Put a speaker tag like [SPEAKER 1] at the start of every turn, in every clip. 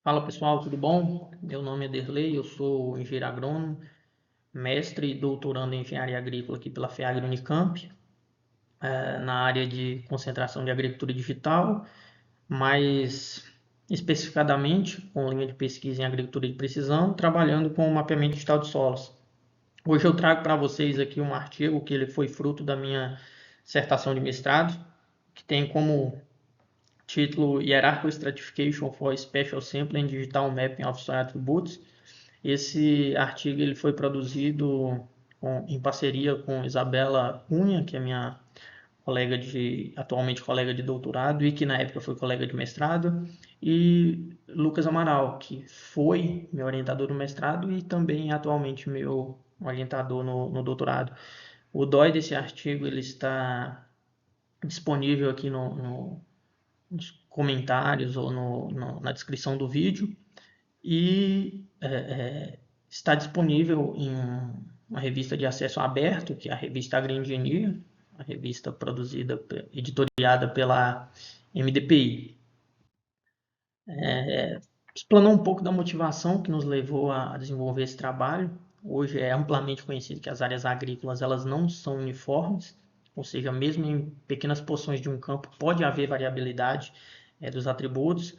[SPEAKER 1] Fala pessoal, tudo bom? Meu nome é Derlei, eu sou engenheiro agrônomo, mestre e doutorando em engenharia agrícola aqui pela FEAGRE Unicamp, na área de concentração de agricultura digital, mais especificadamente com linha de pesquisa em agricultura de precisão, trabalhando com o mapeamento digital de solos. Hoje eu trago para vocês aqui um artigo que ele foi fruto da minha dissertação de mestrado, que tem como título Hierarchical Stratification for Spatial Sampling Digital Mapping of Soil Attributes. Esse artigo ele foi produzido em parceria com Isabela Cunha, que é minha atualmente colega de doutorado e que na época foi colega de mestrado, e Lucas Amaral, que foi meu orientador no mestrado e também atualmente meu orientador no doutorado. O DOI desse artigo ele está disponível aqui nos comentários ou na descrição do vídeo e está disponível em uma revista de acesso aberto, que é a revista AgriEngineer, a revista editoriada pela MDPI. Explanou um pouco da motivação que nos levou a desenvolver esse trabalho. Hoje é amplamente conhecido que as áreas agrícolas elas não são uniformes, ou seja, mesmo em pequenas porções de um campo pode haver variabilidade dos atributos,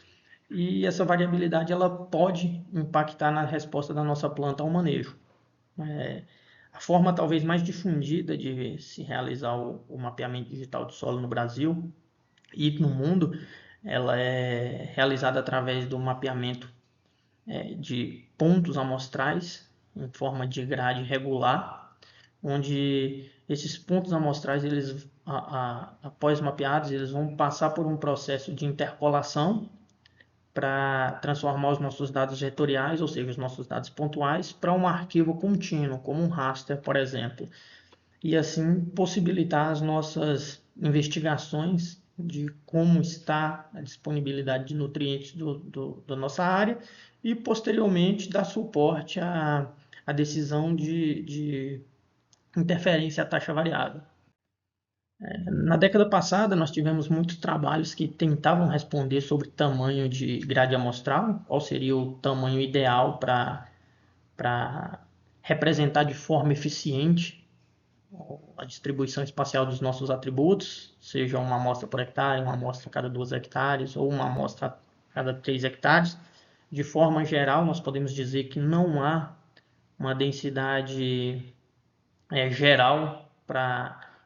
[SPEAKER 1] e essa variabilidade ela pode impactar na resposta da nossa planta ao manejo. A forma talvez mais difundida de se realizar o mapeamento digital de solo no Brasil e no mundo, ela é realizada através do mapeamento de pontos amostrais em forma de grade regular, onde esses pontos amostrais, eles, após mapeados, eles vão passar por um processo de interpolação para transformar os nossos dados vetoriais, ou seja, os nossos dados pontuais, para um arquivo contínuo, como um raster, por exemplo, e assim possibilitar as nossas investigações de como está a disponibilidade de nutrientes da nossa área e, posteriormente, dar suporte à decisão de interferência à taxa variável. Na década passada, nós tivemos muitos trabalhos que tentavam responder sobre tamanho de grade amostral, qual seria o tamanho ideal para representar de forma eficiente a distribuição espacial dos nossos atributos, seja uma amostra por hectare, uma amostra a cada 2 hectares ou uma amostra a cada 3 hectares. De forma geral, nós podemos dizer que não há uma densidade geral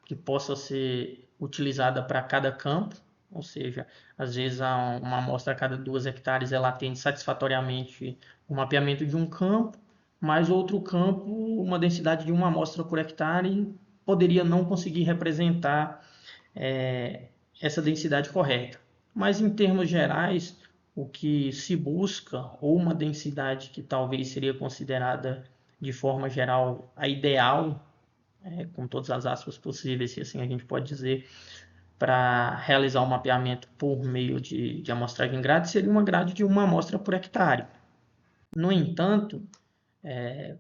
[SPEAKER 1] que possa ser utilizada para cada campo, ou seja, às vezes uma amostra a cada 2 hectares ela atende satisfatoriamente o mapeamento de um campo, mas outro campo, uma densidade de uma amostra por hectare poderia não conseguir representar essa densidade correta. Mas em termos gerais, o que se busca, ou uma densidade que talvez seria considerada de forma geral a ideal, com todas as aspas possíveis, se assim a gente pode dizer, para realizar um mapeamento por meio de amostragem grade, seria uma grade de uma amostra por hectare. No entanto,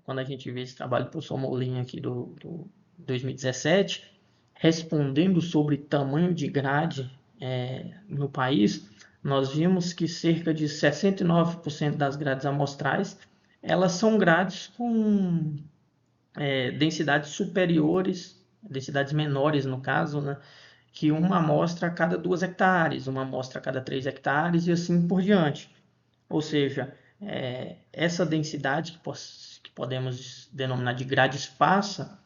[SPEAKER 1] quando a gente vê esse trabalho do professor Molin aqui do 2017, respondendo sobre tamanho de grade no país, nós vimos que cerca de 69% das grades amostrais elas são grades com densidades superiores, densidades menores no caso, né, que uma amostra a cada 2 hectares, uma amostra a cada 3 hectares e assim por diante. Ou seja, essa densidade que podemos denominar de grade esparsa,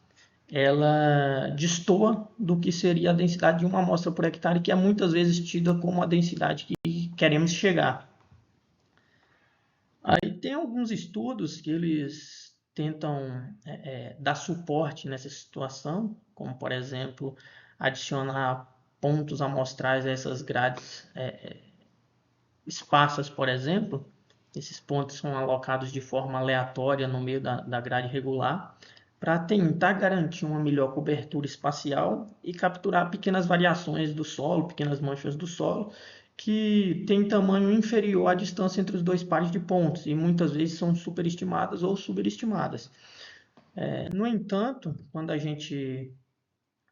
[SPEAKER 1] ela destoa do que seria a densidade de uma amostra por hectare, que é muitas vezes tida como a densidade que queremos chegar. Aí tem alguns estudos que eles tentam dar suporte nessa situação, como por exemplo adicionar pontos amostrais a essas grades esparsas, por exemplo. Esses pontos são alocados de forma aleatória no meio da grade regular para tentar garantir uma melhor cobertura espacial e capturar pequenas variações do solo, pequenas manchas do solo, que têm tamanho inferior à distância entre os dois pares de pontos e muitas vezes são superestimadas ou subestimadas. No entanto, quando a gente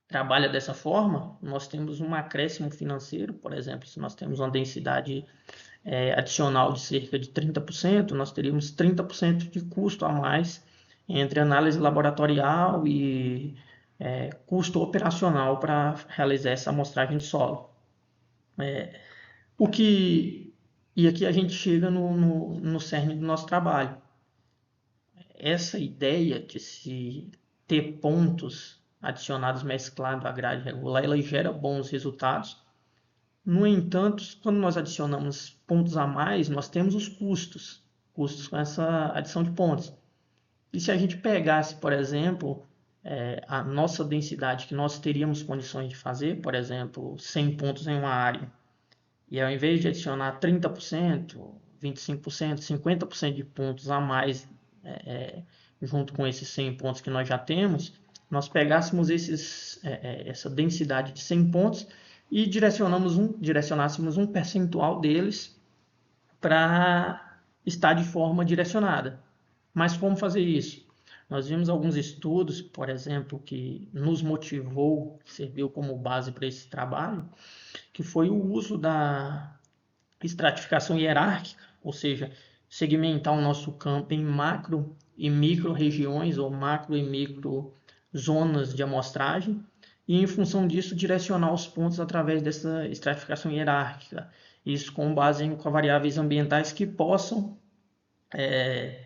[SPEAKER 1] trabalha dessa forma, nós temos um acréscimo financeiro, por exemplo, se nós temos uma densidade adicional de cerca de 30%, nós teríamos 30% de custo a mais entre análise laboratorial e custo operacional para realizar essa amostragem de solo. E aqui a gente chega no cerne do nosso trabalho. Essa ideia de se ter pontos adicionados mesclados à grade regular, ela gera bons resultados. No entanto, quando nós adicionamos pontos a mais, nós temos os custos com essa adição de pontos. E se a gente pegasse, por exemplo, a nossa densidade que nós teríamos condições de fazer, por exemplo, 100 pontos em uma área, e ao invés de adicionar 30%, 25%, 50% de pontos a mais junto com esses 100 pontos que nós já temos, nós pegássemos essa densidade de 100 pontos e direcionássemos um percentual deles para estar de forma direcionada. Mas como fazer isso? Nós vimos alguns estudos, por exemplo, que nos motivou, que serviu como base para esse trabalho, que foi o uso da estratificação hierárquica, ou seja, segmentar o nosso campo em macro e micro regiões ou macro e micro zonas de amostragem e, em função disso, direcionar os pontos através dessa estratificação hierárquica. Isso com base em variáveis ambientais que possam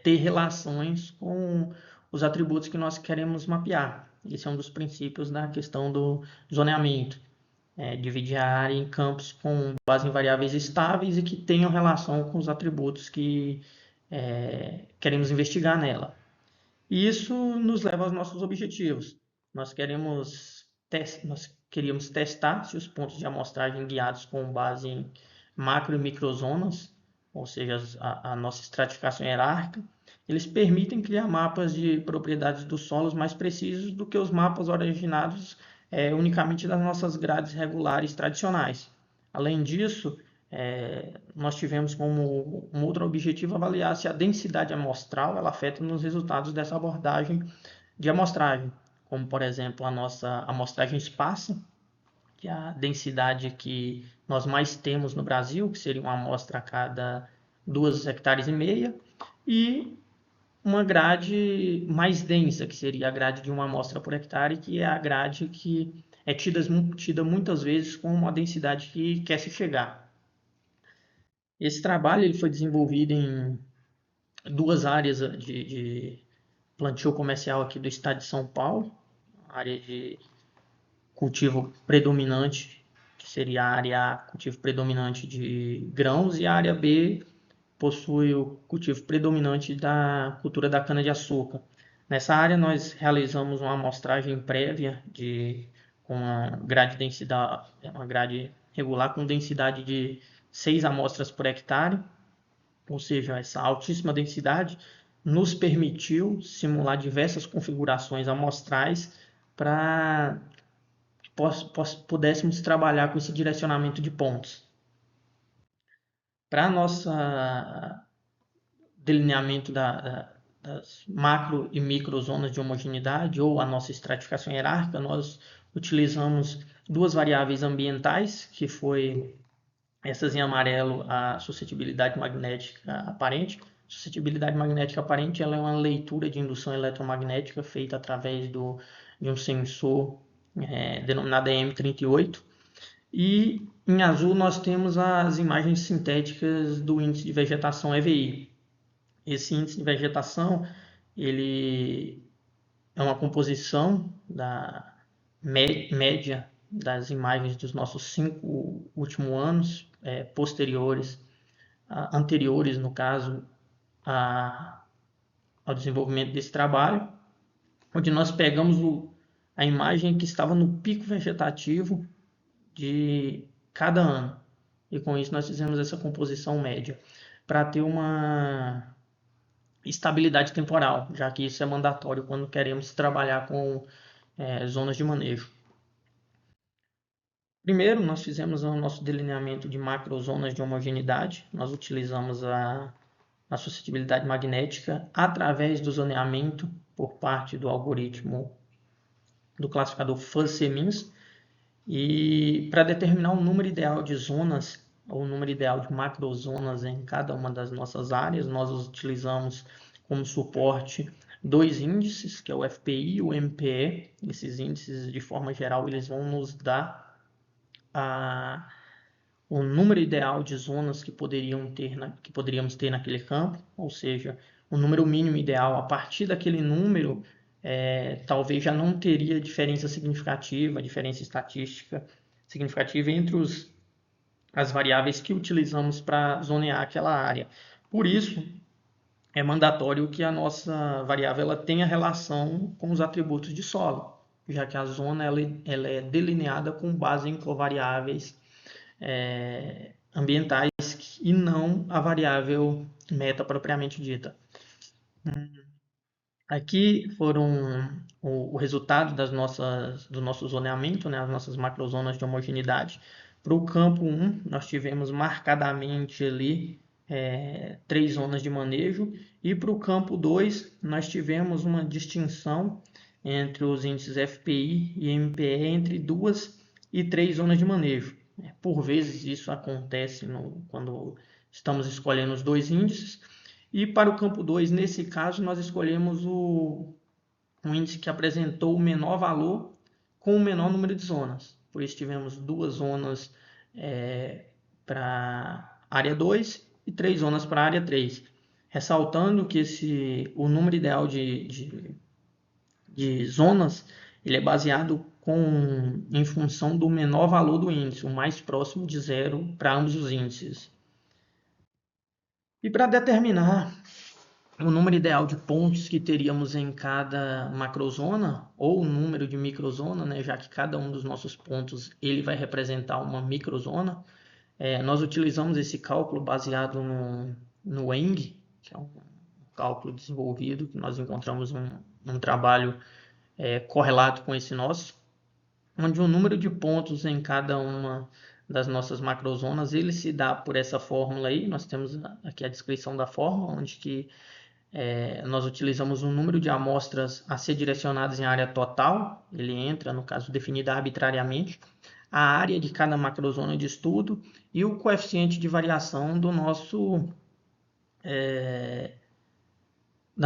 [SPEAKER 1] ter relações com os atributos que nós queremos mapear. Esse é um dos princípios da questão do zoneamento. Dividir a área em campos com base em variáveis estáveis e que tenham relação com os atributos que queremos investigar nela. E isso nos leva aos nossos objetivos. Nós queríamos testar se os pontos de amostragem guiados com base em macro e microzonas, ou seja, a nossa estratificação hierárquica, eles permitem criar mapas de propriedades dos solos mais precisos do que os mapas originados unicamente das nossas grades regulares tradicionais. Além disso, nós tivemos como um outro objetivo avaliar se a densidade amostral ela afeta nos resultados dessa abordagem de amostragem, como, por exemplo, a nossa amostragem esparsa, que é a densidade que nós mais temos no Brasil, que seria uma amostra a cada 2,5 hectares, e uma grade mais densa, que seria a grade de uma amostra por hectare, que é a grade que é tida muitas vezes como uma densidade que quer se chegar. Esse trabalho ele foi desenvolvido em duas áreas de plantio comercial aqui do estado de São Paulo, área de cultivo predominante, que seria a área A, cultivo predominante de grãos, e a área B possui o cultivo predominante da cultura da cana-de-açúcar. Nessa área nós realizamos uma amostragem prévia com uma grade regular com densidade de 6 amostras por hectare, ou seja, essa altíssima densidade nos permitiu simular diversas configurações amostrais para que pudéssemos trabalhar com esse direcionamento de pontos. Para nossa delineamento das macro e micro zonas de homogeneidade ou a nossa estratificação hierárquica, nós utilizamos duas variáveis ambientais, que foi essas em amarelo, a suscetibilidade magnética aparente. Suscetibilidade magnética aparente ela é uma leitura de indução eletromagnética feita através de um sensor denominado EM38. E em azul nós temos as imagens sintéticas do índice de vegetação EVI. Esse índice de vegetação ele é uma composição da média das imagens dos nossos 5 últimos anos, anteriores, no caso, ao desenvolvimento desse trabalho, onde nós pegamos a imagem que estava no pico vegetativo de cada ano. E com isso nós fizemos essa composição média, para ter uma estabilidade temporal, já que isso é mandatório quando queremos trabalhar com zonas de manejo. Primeiro, nós fizemos o nosso delineamento de macrozonas de homogeneidade. Nós utilizamos a suscetibilidade magnética através do zoneamento por parte do algoritmo do classificador Fuzzy-Semins. E para determinar o número ideal de zonas o número ideal de macrozonas em cada uma das nossas áreas. Nós utilizamos como suporte dois índices, que é o FPI e o MPE. Esses índices, de forma geral, eles vão nos dar o número ideal de zonas que poderíamos ter naquele campo, ou seja, o número mínimo ideal. A partir daquele número, talvez já não teria diferença significativa, diferença estatística significativa entre as variáveis que utilizamos para zonear aquela área. Por isso, é mandatório que a nossa variável ela tenha relação com os atributos de solo, já que a zona ela é delineada com base em covariáveis ambientais e não a variável meta propriamente dita. Aqui foram o resultado do nosso zoneamento, né, as nossas macrozonas de homogeneidade. Para o campo 1, nós tivemos marcadamente ali 3 zonas de manejo, e para o campo 2, nós tivemos uma distinção entre os índices FPI e MPE entre 2 e 3 zonas de manejo. Por vezes isso acontece quando estamos escolhendo os dois índices. E para o campo 2, nesse caso, nós escolhemos o índice que apresentou o menor valor com o menor número de zonas. Por isso tivemos 2 zonas para área 2 e 3 zonas para área 3. Ressaltando que o número ideal de zonas ele é baseado em função do menor valor do índice, o mais próximo de zero para ambos os índices. E para determinar o número ideal de pontos que teríamos em cada macrozona, ou o número de microzona, né, já que cada um dos nossos pontos ele vai representar uma microzona, nós utilizamos esse cálculo baseado no ENG, que é um cálculo desenvolvido, que nós encontramos um trabalho correlato com esse nosso, onde o número de pontos em cada uma das nossas macrozonas ele se dá por essa fórmula aí. Nós temos aqui a descrição da fórmula, onde que nós utilizamos um número de amostras a ser direcionadas em área total, ele entra, no caso, definida arbitrariamente, a área de cada macrozona de estudo e o coeficiente de variação da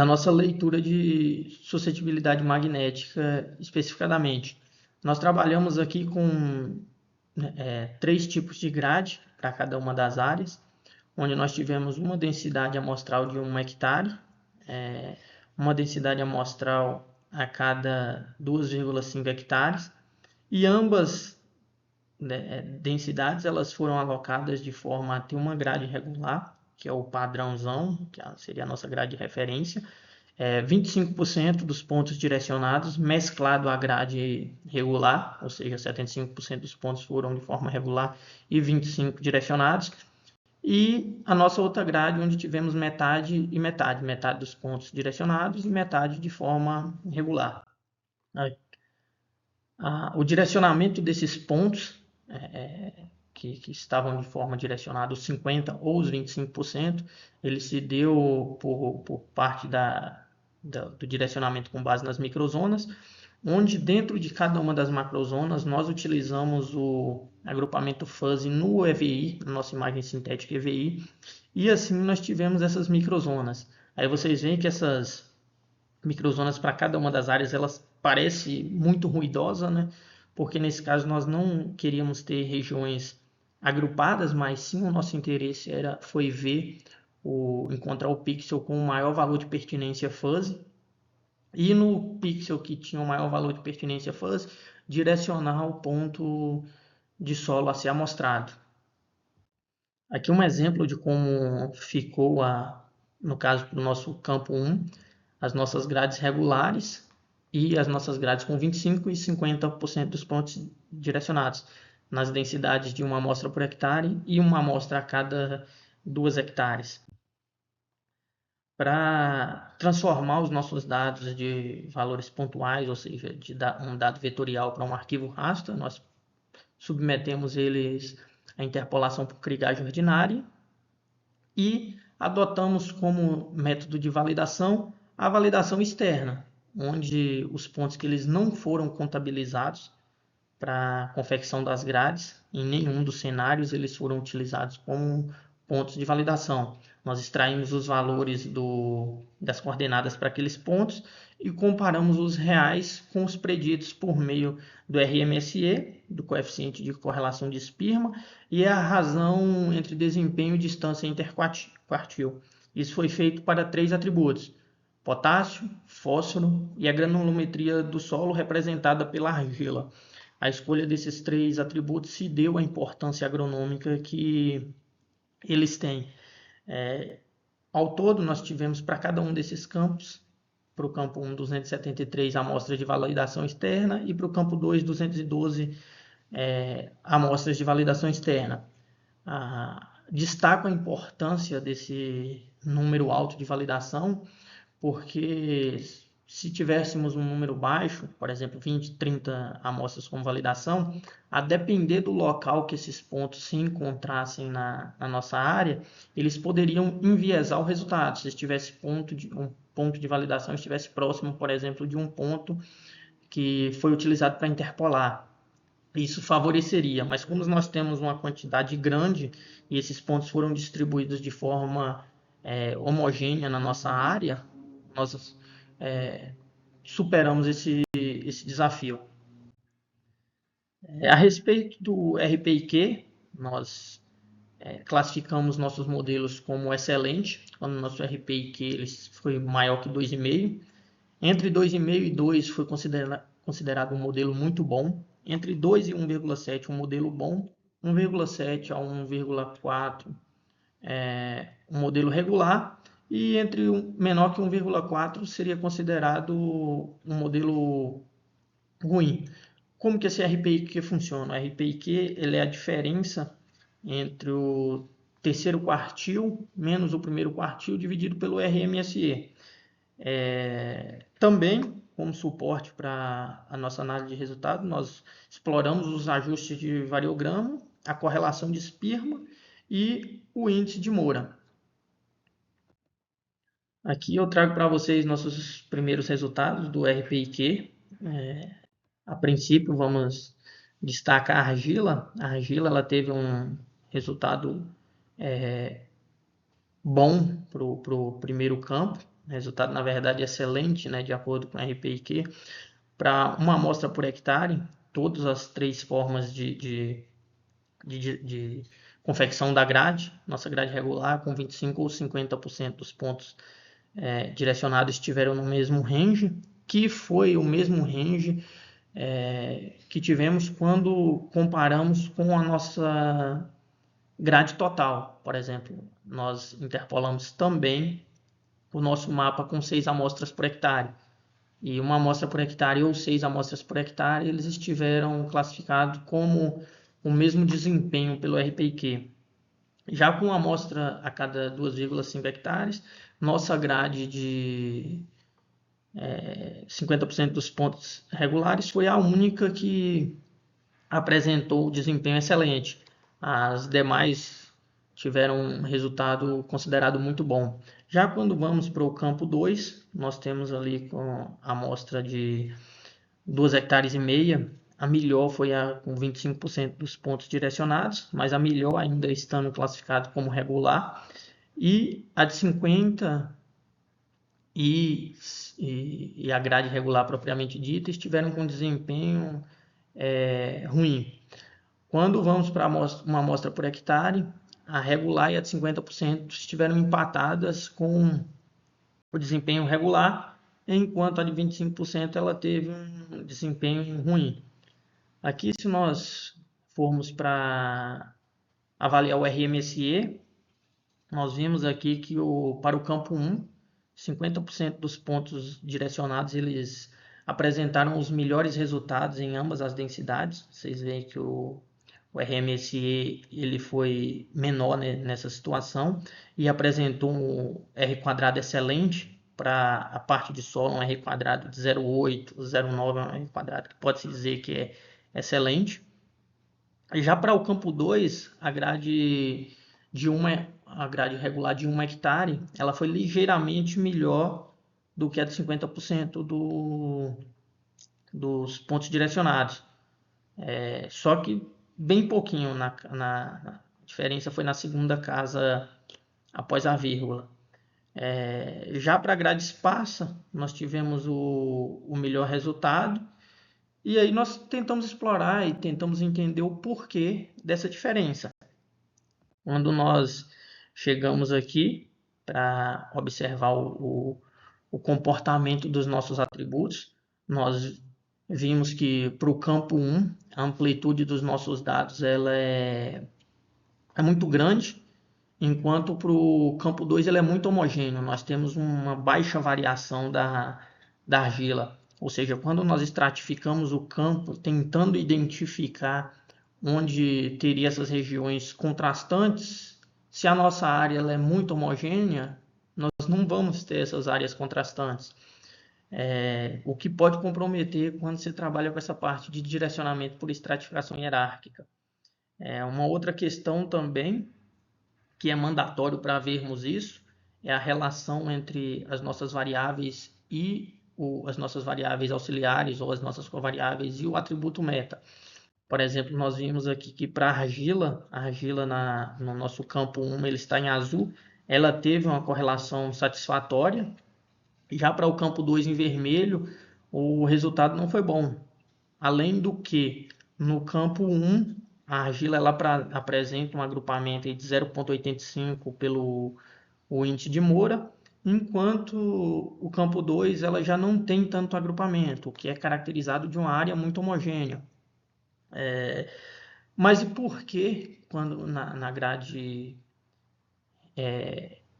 [SPEAKER 1] nossa leitura de suscetibilidade magnética especificadamente. Nós trabalhamos aqui com 3 tipos de grade para cada uma das áreas, onde nós tivemos uma densidade amostral de 1 hectare, uma densidade amostral a cada 2,5 hectares, e ambas densidades elas foram alocadas de forma a ter uma grade regular, que é o padrãozão, que seria a nossa grade de referência, 25% dos pontos direcionados mesclado à grade regular, ou seja, 75% dos pontos foram de forma regular e 25% direcionados. E a nossa outra grade, onde tivemos metade e metade, metade dos pontos direcionados e metade de forma regular. O direcionamento desses pontos, que estavam de forma direcionada, os 50% ou os 25%, ele se deu por parte do direcionamento com base nas microzonas, onde dentro de cada uma das macrozonas nós utilizamos o agrupamento fuzzy no EVI, na nossa imagem sintética EVI, e assim nós tivemos essas microzonas. Aí vocês veem que essas microzonas para cada uma das áreas, elas parecem muito ruidosas, né? Porque nesse caso nós não queríamos ter regiões agrupadas, mas sim o nosso interesse foi encontrar o pixel com o maior valor de pertinência fuzzy, e no pixel que tinha o maior valor de pertinência fuzzy, direcionar o ponto de solo a ser amostrado. Aqui um exemplo de como ficou, no caso do nosso campo 1, as nossas grades regulares e as nossas grades com 25% e 50% dos pontos direcionados, nas densidades de uma amostra por hectare e uma amostra a cada 2 hectares. Para transformar os nossos dados de valores pontuais, ou seja, de um dado vetorial para um arquivo raster, nós submetemos eles à interpolação por krigagem ordinária e adotamos como método de validação a validação externa, onde os pontos que eles não foram contabilizados para a confecção das grades. Em nenhum dos cenários eles foram utilizados como pontos de validação. Nós extraímos os valores das coordenadas para aqueles pontos e comparamos os reais com os preditos por meio do RMSE, do coeficiente de correlação de Spearman, e a razão entre desempenho e distância interquartil. Isso foi feito para 3 atributos: potássio, fósforo e a granulometria do solo representada pela argila. A escolha desses 3 atributos se deu à importância agronômica que eles têm. Ao todo, nós tivemos para cada um desses campos, para o campo 1, 273 amostras de validação externa e para o campo 2, 212 amostras de validação externa. Destaco a importância desse número alto de validação, porque se tivéssemos um número baixo, por exemplo, 20, 30 amostras com validação, a depender do local que esses pontos se encontrassem na nossa área, eles poderiam enviesar o resultado. Se tivesse um ponto de validação estivesse próximo, por exemplo, de um ponto que foi utilizado para interpolar, isso favoreceria. Mas como nós temos uma quantidade grande e esses pontos foram distribuídos de forma homogênea na nossa área, nós superamos esse desafio. A respeito do RPIQ, nós classificamos nossos modelos como excelente, quando o nosso RPIQ ele foi maior que 2,5. Entre 2,5 e 2 foi considerado um modelo muito bom. Entre 2 e 1,7 um modelo bom. 1,7 a 1,4 um modelo regular. E entre menor que 1,4 seria considerado um modelo ruim. Como que esse RPIQ funciona? O RPIQ ele é a diferença entre o terceiro quartil menos o primeiro quartil dividido pelo RMSE. Também, como suporte para a nossa análise de resultado, nós exploramos os ajustes de variograma, a correlação de Spearman e o índice de Moura. Aqui eu trago para vocês nossos primeiros resultados do RPIQ. A princípio, vamos destacar a argila. A argila ela teve um resultado bom para o primeiro campo. Resultado, na verdade, excelente, né, de acordo com o RPIQ. Para uma amostra por hectare, todas as 3 formas de confecção da grade, nossa grade regular com 25% ou 50% dos pontos direcionados estiveram no mesmo range, que foi o mesmo range que tivemos quando comparamos com a nossa grade total. Por exemplo, nós interpolamos também o nosso mapa com 6 amostras por hectare. E uma amostra por hectare ou 6 amostras por hectare, eles estiveram classificados como o mesmo desempenho pelo RPIQ. Já com amostra a cada 2,5 hectares, nossa grade de 50% dos pontos regulares foi a única que apresentou desempenho excelente. As demais tiveram um resultado considerado muito bom. Já quando vamos para o campo 2, nós temos ali com a amostra de 2,5 hectares, a melhor foi com 25% dos pontos direcionados, mas a melhor ainda estando classificado como regular, e a de 50 e a grade regular propriamente dita estiveram com desempenho ruim. Quando vamos para uma amostra por hectare, a regular e a de 50% estiveram empatadas com o desempenho regular, enquanto a de 25% ela teve um desempenho ruim. Aqui, se nós formos para avaliar o RMSE, nós vimos aqui que para o campo 1, 50% dos pontos direcionados eles apresentaram os melhores resultados em ambas as densidades. Vocês veem que o RMSE ele foi menor, né, nessa situação e apresentou um R² excelente. Para a parte de solo, um R² de 0,8, 0,9 é um R² que pode-se dizer que é excelente. Já para o campo 2, a grade regular de 1 hectare, ela foi ligeiramente melhor do que a de 50% dos pontos direcionados. Só que bem pouquinho, a diferença foi na segunda casa após a vírgula. Já para a grade esparsa, nós tivemos o melhor resultado, e aí nós tentamos explorar e tentamos entender o porquê dessa diferença. Quando nós chegamos aqui para observar o comportamento dos nossos atributos, nós vimos que para o campo 1, a amplitude dos nossos dados ela é muito grande, enquanto para o campo 2 ele é muito homogêneo. Nós temos uma baixa variação da argila. Ou seja, quando nós estratificamos o campo, tentando identificar onde teria essas regiões contrastantes, se a nossa área ela é muito homogênea, nós não vamos ter essas áreas contrastantes. O que pode comprometer quando você trabalha com essa parte de direcionamento por estratificação hierárquica. Uma outra questão também, que é mandatório para vermos isso, é a relação entre as nossas variáveis e as nossas variáveis auxiliares ou as nossas covariáveis e o atributo meta. Por exemplo, nós vimos aqui que para a argila no nosso campo 1 ele está em azul, ela teve uma correlação satisfatória. Já para o campo 2 em vermelho, o resultado não foi bom. Além do que, no campo 1, a argila ela apresenta um agrupamento de 0,85 pelo o índice de Moura, enquanto o campo 2 ela já não tem tanto agrupamento, o que é caracterizado de uma área muito homogênea. Mas e por que, quando na grade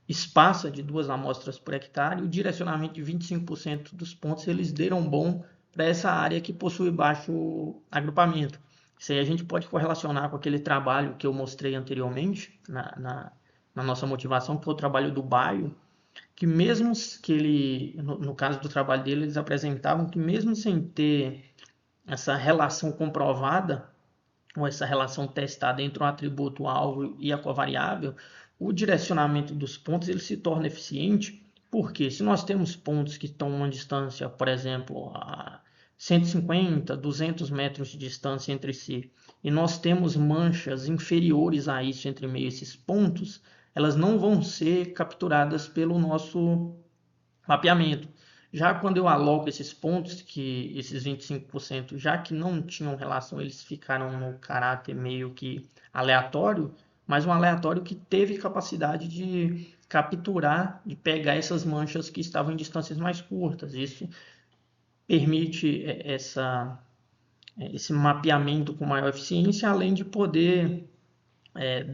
[SPEAKER 1] esparsa de 2 amostras por hectare, o direcionamento de 25% dos pontos eles deram bom para essa área que possui baixo agrupamento? Isso aí a gente pode correlacionar com aquele trabalho que eu mostrei anteriormente na nossa motivação, que foi o trabalho do Baio, que mesmo que ele, no caso do trabalho dele, eles apresentavam que mesmo sem ter essa relação comprovada, ou essa relação testada entre um atributo alvo e a covariável, o direcionamento dos pontos ele se torna eficiente, porque se nós temos pontos que estão a uma distância, por exemplo, a 150, 200 metros de distância entre si, e nós temos manchas inferiores a isso entre meio a esses pontos, elas não vão ser capturadas pelo nosso mapeamento. Já quando eu aloco esses pontos, que esses 25%, já que não tinham relação, eles ficaram no caráter meio que aleatório, mas um aleatório que teve capacidade de capturar, de pegar essas manchas que estavam em distâncias mais curtas. Isso permite esse mapeamento com maior eficiência, além de poder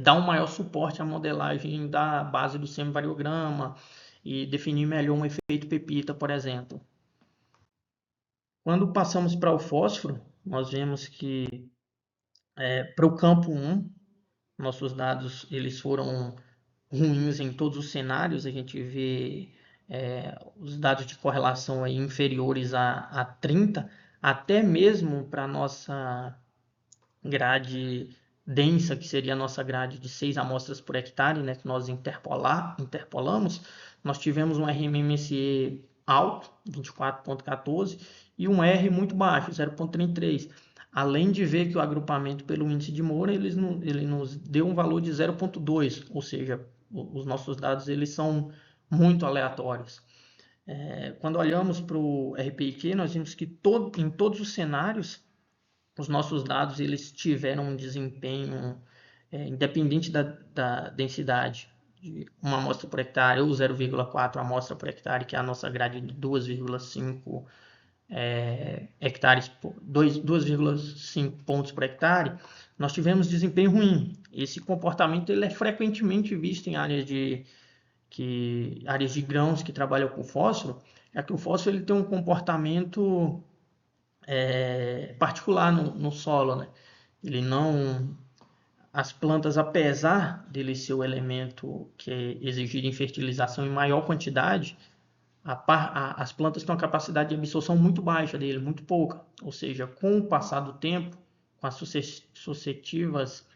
[SPEAKER 1] dar um maior suporte à modelagem da base do semivariograma e definir melhor um efeito pepita, por exemplo. Quando passamos para o fósforo, nós vemos que para o campo 1, nossos dados eles foram ruins em todos os cenários. A gente vê os dados de correlação aí inferiores a 30, até mesmo para a nossa grade densa, que seria a nossa grade de 6 amostras por hectare, né, que nós interpolamos, nós tivemos um RMMSE alto, 24,14, e um R muito baixo, 0,33. Além de ver que o agrupamento pelo índice de Moura ele nos deu um valor de 0,2, ou seja, os nossos dados eles são muito aleatórios. Quando olhamos para o RPIQ, nós vimos que em todos os cenários os nossos dados eles tiveram um desempenho independente da densidade de uma amostra por hectare ou 0,4 amostra por hectare, que é a nossa grade de 2,5 hectares, 2,5 pontos por hectare, nós tivemos desempenho ruim. Esse comportamento ele é frequentemente visto em áreas de grãos que trabalham com fósforo, é que o fósforo ele tem um comportamento particular no solo, né? Ele não, as plantas, apesar dele ser o elemento que é exigido em fertilização em maior quantidade, as plantas têm uma capacidade de absorção muito baixa dele, muito pouca. Ou seja, com o passar do tempo, com as sucessivas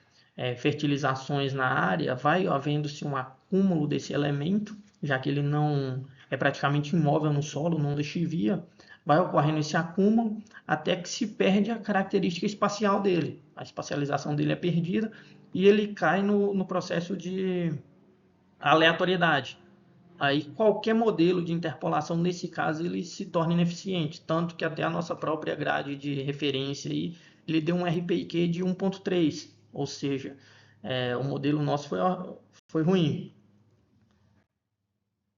[SPEAKER 1] fertilizações na área, vai havendo-se um acúmulo desse elemento, já que ele não é praticamente imóvel no solo, não lixivia. vai ocorrendo esse acúmulo até que se perde a característica espacial dele. A espacialização dele é perdida e ele cai no processo de aleatoriedade. Aí qualquer modelo de interpolação, nesse caso, ele se torna ineficiente, tanto que até a nossa própria grade de referência aí, ele deu um RPIQ de 1.3, ou seja, o modelo nosso foi ruim.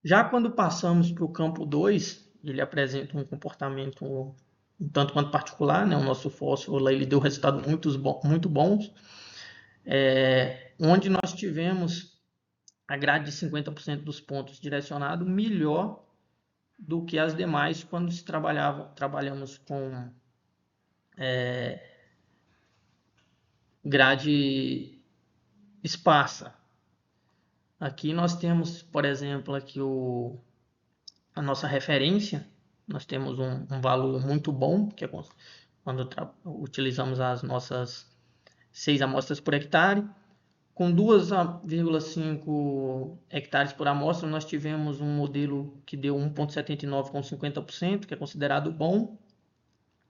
[SPEAKER 1] Já quando passamos para o campo 2, ele apresenta um comportamento um tanto quanto particular, né? O nosso fósforo lá, ele deu resultados muito bons, onde nós tivemos a grade de 50% dos pontos direcionado melhor do que as demais quando trabalhamos com grade esparsa. Aqui nós temos, por exemplo, aqui a nossa referência, nós temos um valor muito bom, que é quando utilizamos as nossas 6 amostras por hectare. Com 2,5 hectares por amostra, nós tivemos um modelo que deu 1,79 com 50%, que é considerado bom,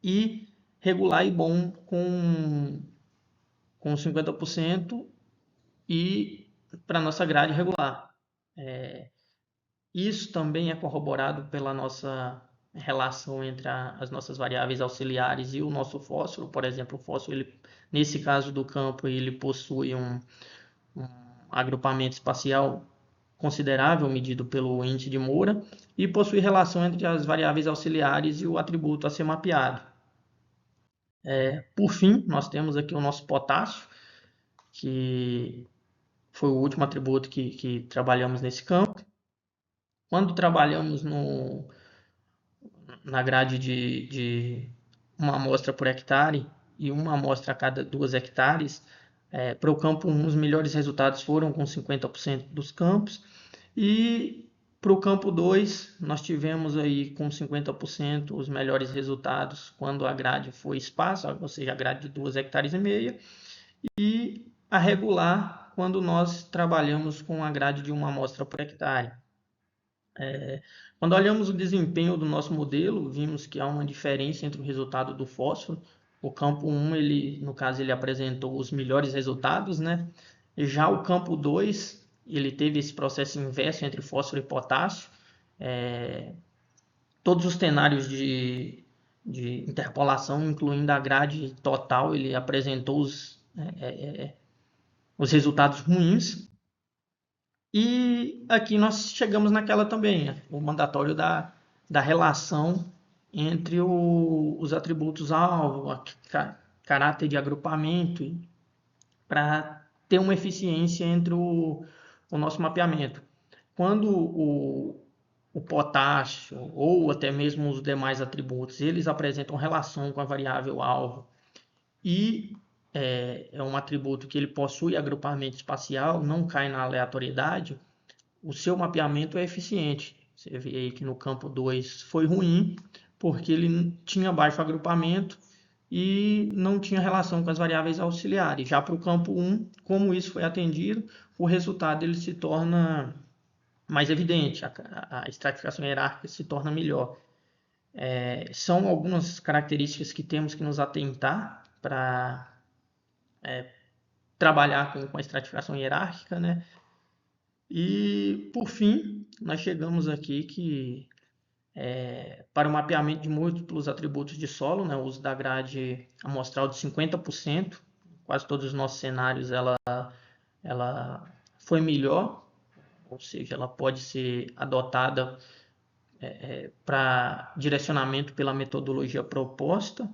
[SPEAKER 1] e regular e bom com 50% e para a nossa grade regular. Isso também é corroborado pela nossa relação entre as nossas variáveis auxiliares e o nosso fósforo. Por exemplo, o fósforo, ele, nesse caso do campo, ele possui um agrupamento espacial considerável medido pelo índice de Moura e possui relação entre as variáveis auxiliares e o atributo a ser mapeado. Por fim, nós temos aqui o nosso potássio, que foi o último atributo que trabalhamos nesse campo. Quando trabalhamos na grade de uma amostra por hectare e uma amostra a cada 2 hectares, para o campo 1 os melhores resultados foram com 50% dos campos, e para o campo 2 nós tivemos aí com 50% os melhores resultados quando a grade foi esparsa, ou seja, a grade de 2 hectares e meia, e a regular quando nós trabalhamos com a grade de uma amostra por hectare. Quando olhamos o desempenho do nosso modelo, vimos que há uma diferença entre o resultado do fósforo. O campo 1, no caso, ele apresentou os melhores resultados, né? E já o campo 2, ele teve esse processo inverso entre fósforo e potássio. Todos os cenários de interpolação, incluindo a grade total, ele apresentou os resultados ruins. E aqui nós chegamos naquela também, né? O mandatório da relação entre os atributos alvo, caráter de agrupamento, para ter uma eficiência entre o nosso mapeamento. Quando o potássio ou até mesmo os demais atributos, eles apresentam relação com a variável alvo e é um atributo que ele possui agrupamento espacial, não cai na aleatoriedade, o seu mapeamento é eficiente. Você vê aí que no campo 2 foi ruim, porque ele tinha baixo agrupamento e não tinha relação com as variáveis auxiliares. Já para o campo 1, como isso foi atendido, o resultado ele se torna mais evidente, a estratificação hierárquica se torna melhor. São algumas características que temos que nos atentar para trabalhar com a estratificação hierárquica, né? E, por fim, nós chegamos aqui que para o mapeamento de múltiplos atributos de solo, né, o uso da grade amostral de 50%, quase todos os nossos cenários ela foi melhor, ou seja, ela pode ser adotada para direcionamento pela metodologia proposta,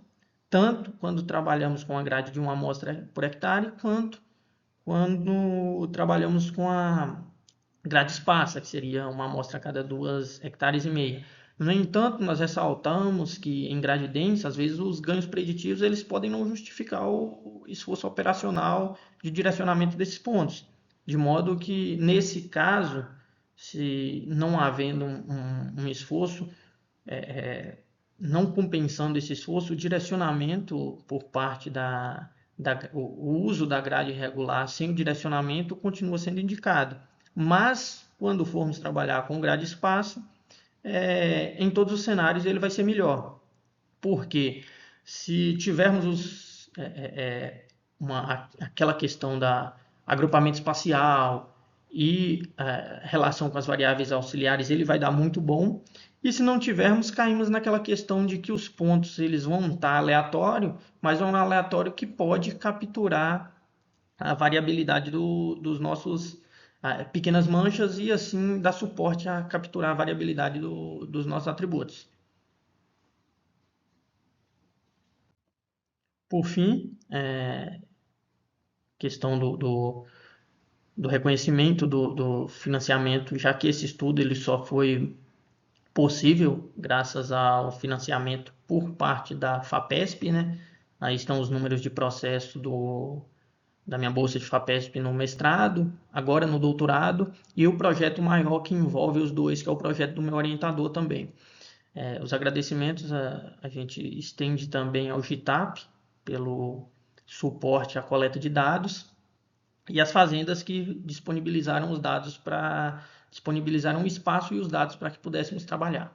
[SPEAKER 1] tanto quando trabalhamos com a grade de uma amostra por hectare, quanto quando trabalhamos com a grade esparsa, que seria uma amostra a cada 2 hectares e meia. No entanto, nós ressaltamos que em grade densa, às vezes os ganhos preditivos eles podem não justificar o esforço operacional de direcionamento desses pontos. De modo que, nesse caso, se não havendo um esforço, não compensando esse esforço, o direcionamento por parte o uso da grade regular sem o direcionamento continua sendo indicado. Mas, quando formos trabalhar com grade esparsa, em todos os cenários ele vai ser melhor. Porque se tivermos aquela questão da agrupamento espacial e relação com as variáveis auxiliares, ele vai dar muito bom. E se não tivermos, caímos naquela questão de que os pontos eles vão estar aleatório, mas é um aleatório que pode capturar a variabilidade dos nossos pequenas manchas e assim dar suporte a capturar a variabilidade dos nossos atributos. Por fim, questão do reconhecimento do financiamento, já que esse estudo ele só foi possível graças ao financiamento por parte da FAPESP, né? Aí estão os números de processo da minha bolsa de FAPESP no mestrado, agora no doutorado, e o projeto maior que envolve os dois, que é o projeto do meu orientador também. Os agradecimentos a gente estende também ao GITAP pelo suporte à coleta de dados e as fazendas que disponibilizaram os dados disponibilizaram o espaço e os dados para que pudéssemos trabalhar.